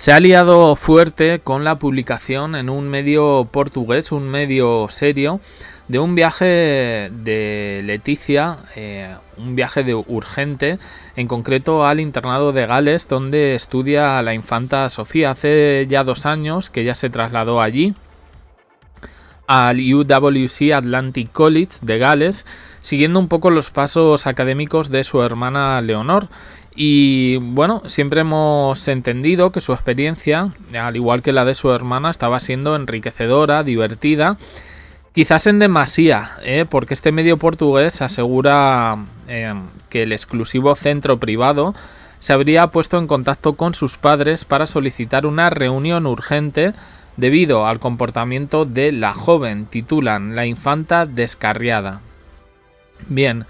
Se ha liado fuerte con la publicación en un medio portugués, un medio serio, de un viaje de Leticia, un viaje de urgente, en concreto al internado de Gales, donde estudia la infanta Sofía. Hace ya 2 años que ya se trasladó allí, al UWC Atlantic College de Gales, siguiendo un poco los pasos académicos de su hermana Leonor. Y bueno, siempre hemos entendido que su experiencia, al igual que la de su hermana, estaba siendo enriquecedora, divertida, quizás en demasía, porque este medio portugués asegura que el exclusivo centro privado se habría puesto en contacto con sus padres para solicitar una reunión urgente debido al comportamiento de la joven. Titulan: La infanta descarriada. Bien,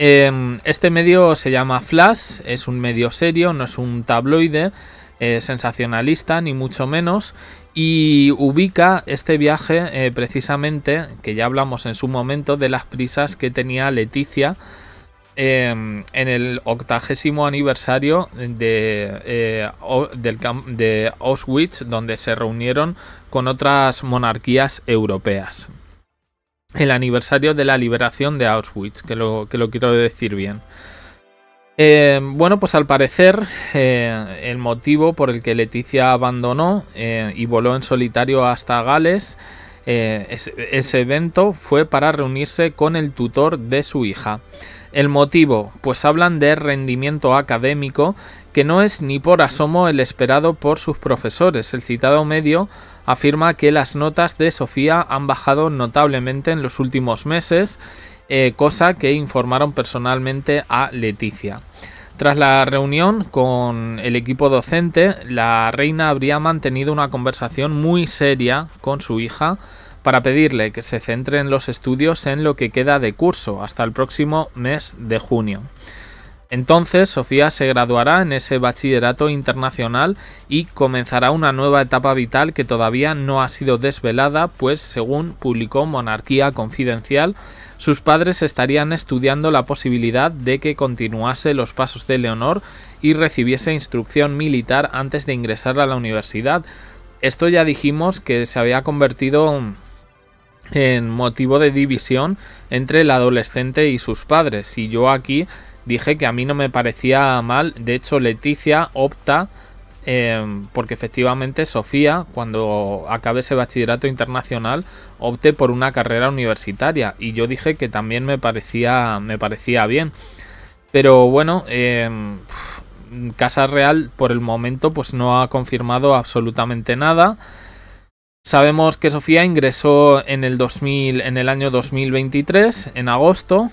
este medio se llama Flash, es un medio serio, no es un tabloide sensacionalista ni mucho menos, y ubica este viaje precisamente, que ya hablamos en su momento, de las prisas que tenía Leticia en el 80º aniversario de Auschwitz, donde se reunieron con otras monarquías europeas. El aniversario de la liberación de Auschwitz, que lo quiero decir bien. Bueno, pues al parecer el motivo por el que Leticia abandonó y voló en solitario hasta Gales, ese evento fue para reunirse con el tutor de su hija. El motivo, pues hablan de rendimiento académico que no es ni por asomo el esperado por sus profesores. El citado medio afirma que las notas de Sofía han bajado notablemente en los últimos meses, cosa que informaron personalmente a Leticia. Tras la reunión con el equipo docente, la reina habría mantenido una conversación muy seria con su hija para pedirle que se centre en los estudios en lo que queda de curso, hasta el próximo mes de junio. Entonces, Sofía se graduará en ese bachillerato internacional y comenzará una nueva etapa vital que todavía no ha sido desvelada, pues según publicó Monarquía Confidencial, sus padres estarían estudiando la posibilidad de que continuase los pasos de Leonor y recibiese instrucción militar antes de ingresar a la universidad. Esto ya dijimos que se había convertido en motivo de división entre el adolescente y sus padres, y yo aquí dije que a mí no me parecía mal. De hecho, Leticia opta porque efectivamente Sofía, cuando acabe ese bachillerato internacional, opte por una carrera universitaria, y yo dije que también me parecía bien. Pero bueno, Casa Real por el momento pues no ha confirmado absolutamente nada. Sabemos que Sofía ingresó en el año 2023, en agosto.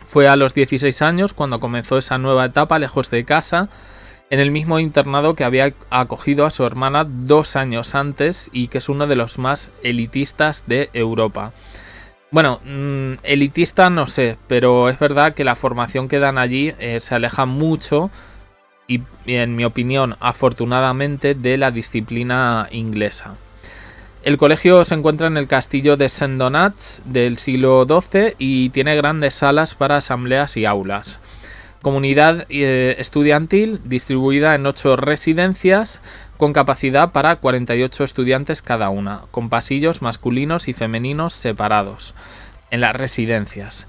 Fue a los 16 años cuando comenzó esa nueva etapa lejos de casa, en el mismo internado que había acogido a su hermana 2 años antes y que es uno de los más elitistas de Europa. Bueno, elitista no sé, pero es verdad que la formación que dan allí se aleja mucho, y en mi opinión, afortunadamente, de la disciplina inglesa. El colegio se encuentra en el castillo de Saint Donats del siglo XII y tiene grandes salas para asambleas y aulas. Comunidad estudiantil distribuida en 8 residencias con capacidad para 48 estudiantes cada una, con pasillos masculinos y femeninos separados en las residencias.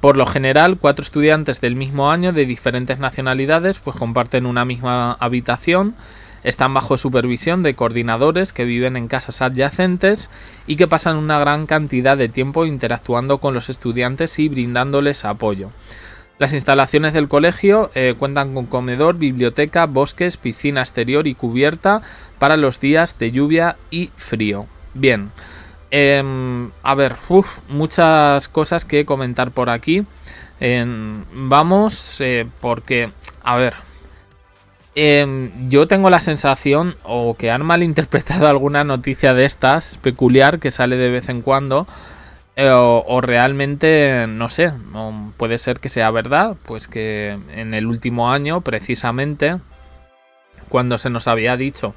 Por lo general, 4 estudiantes del mismo año de diferentes nacionalidades pues comparten una misma habitación. Están bajo supervisión de coordinadores que viven en casas adyacentes y que pasan una gran cantidad de tiempo interactuando con los estudiantes y brindándoles apoyo. Las instalaciones del colegio cuentan con comedor, biblioteca, bosques, piscina exterior y cubierta para los días de lluvia y frío. Bien, muchas cosas que comentar por aquí. Porque, yo tengo la sensación, o que han malinterpretado alguna noticia de estas peculiar que sale de vez en cuando, o realmente no sé, puede ser que sea verdad, pues que en el último año precisamente, cuando se nos había dicho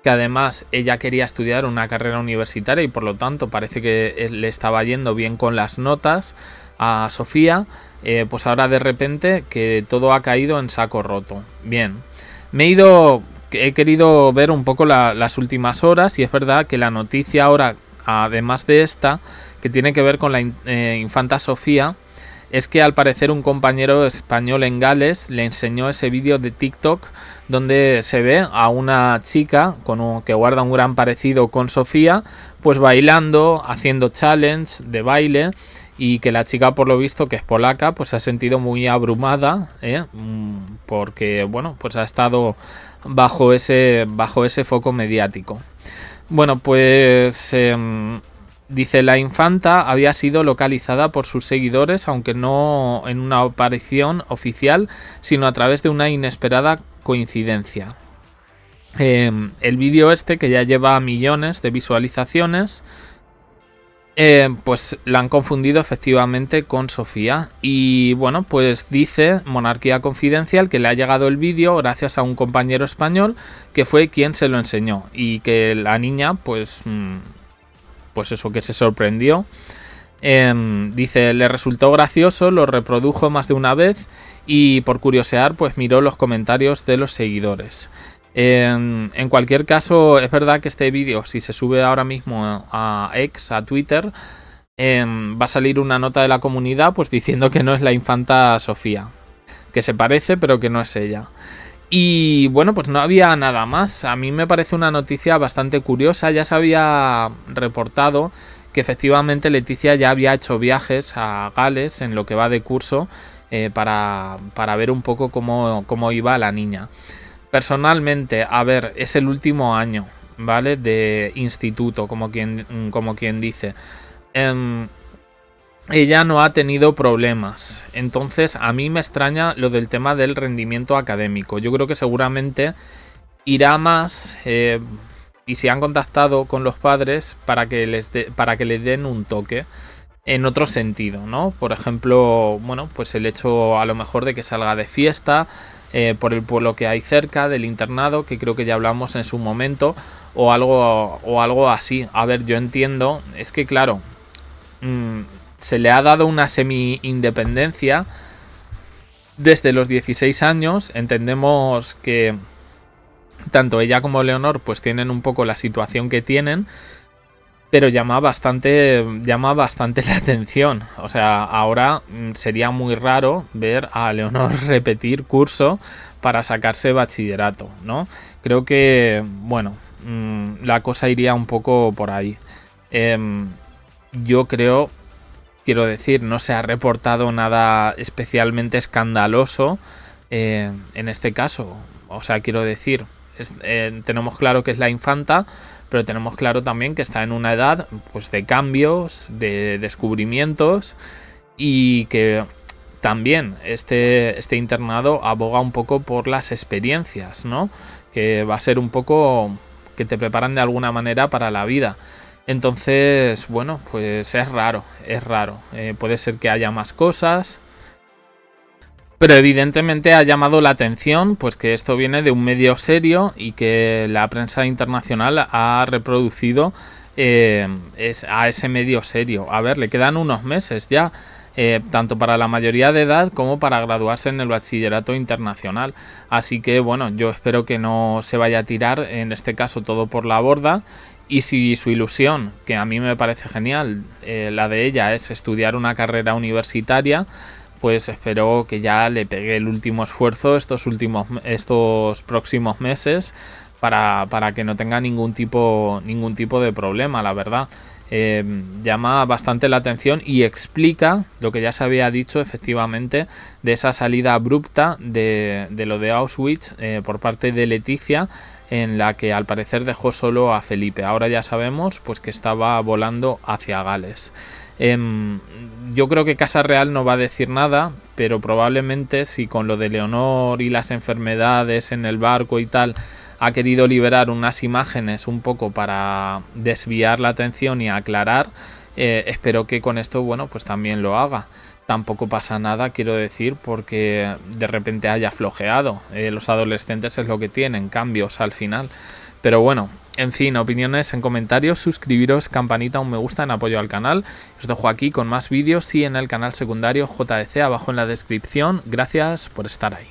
que además ella quería estudiar una carrera universitaria y por lo tanto parece que le estaba yendo bien con las notas, a Sofía, pues ahora de repente que todo ha caído en saco roto. Bien, he querido ver un poco las últimas horas, y es verdad que la noticia ahora, además de esta, que tiene que ver con la infanta Sofía, es que al parecer un compañero español en Gales le enseñó ese vídeo de TikTok donde se ve a una chica que guarda un gran parecido con Sofía, pues bailando, haciendo challenge de baile, y que la chica, por lo visto, que es polaca, pues se ha sentido muy abrumada, porque bueno, pues ha estado bajo ese foco mediático. Bueno, pues dice, la infanta había sido localizada por sus seguidores, aunque no en una aparición oficial, sino a través de una inesperada coincidencia. El vídeo que ya lleva millones de visualizaciones, pues la han confundido efectivamente con Sofía. Y bueno, pues dice Monarquía Confidencial que le ha llegado el vídeo gracias a un compañero español que fue quien se lo enseñó, y que la niña pues eso, que se sorprendió. Dice, le resultó gracioso, lo reprodujo más de una vez y por curiosear pues miró los comentarios de los seguidores. En cualquier caso, es verdad que este vídeo, si se sube ahora mismo a X, a Twitter, va a salir una nota de la comunidad pues diciendo que no es la infanta Sofía, que se parece pero que no es ella. Y bueno, pues no había nada más. A mí me parece una noticia bastante curiosa. Ya se había reportado que efectivamente Leticia ya había hecho viajes a Gales en lo que va de curso, para ver un poco cómo iba la niña. Personalmente, a ver, es el último año, ¿vale? De instituto, como quien dice. Ella no ha tenido problemas. Entonces a mí me extraña lo del tema del rendimiento académico. Yo creo que seguramente irá más, y se han contactado con los padres para que les den un toque en otro sentido, ¿no? Por ejemplo, bueno, pues el hecho a lo mejor de que salga de fiesta por el pueblo que hay cerca del internado, que creo que ya hablamos en su momento, o algo así. A ver, yo entiendo, es que claro, se le ha dado una semi-independencia desde los 16 años. Entendemos que tanto ella como Leonor pues tienen un poco la situación que tienen, pero llama bastante la atención. O sea, ahora sería muy raro ver a Leonor repetir curso para sacarse bachillerato, ¿no? Creo que, bueno, la cosa iría un poco por ahí. Yo creo... Quiero decir, no se ha reportado nada especialmente escandaloso en este caso. O sea, quiero decir, tenemos claro que es la infanta, pero tenemos claro también que está en una edad pues de cambios, de descubrimientos, y que también este internado aboga un poco por las experiencias, ¿no? Que va a ser un poco que te preparan de alguna manera para la vida. Entonces, bueno, pues es raro. Puede ser que haya más cosas, pero evidentemente ha llamado la atención pues que esto viene de un medio serio y que la prensa internacional ha reproducido a ese medio serio. A ver, le quedan unos meses ya, tanto para la mayoría de edad como para graduarse en el bachillerato internacional. Así que bueno, yo espero que no se vaya a tirar en este caso todo por la borda. Y si su ilusión, que a mí me parece genial, la de ella es estudiar una carrera universitaria, pues espero que ya le pegue el último esfuerzo estos próximos meses para que no tenga ningún tipo de problema, la verdad. Llama bastante la atención y explica lo que ya se había dicho efectivamente de esa salida abrupta de lo de Auschwitz por parte de Leticia, en la que al parecer dejó solo a Felipe. Ahora ya sabemos pues que estaba volando hacia Gales. Yo creo que Casa Real no va a decir nada, pero probablemente si con lo de Leonor y las enfermedades en el barco y tal ha querido liberar unas imágenes un poco para desviar la atención y aclarar, espero que con esto, bueno, pues también lo haga. Tampoco pasa nada, quiero decir, porque de repente haya flojeado. Los adolescentes es lo que tienen, cambios al final. Pero bueno, en fin, opiniones en comentarios, suscribiros, campanita, un me gusta en apoyo al canal. Os dejo aquí con más vídeos y en el canal secundario JDC abajo en la descripción. Gracias por estar ahí.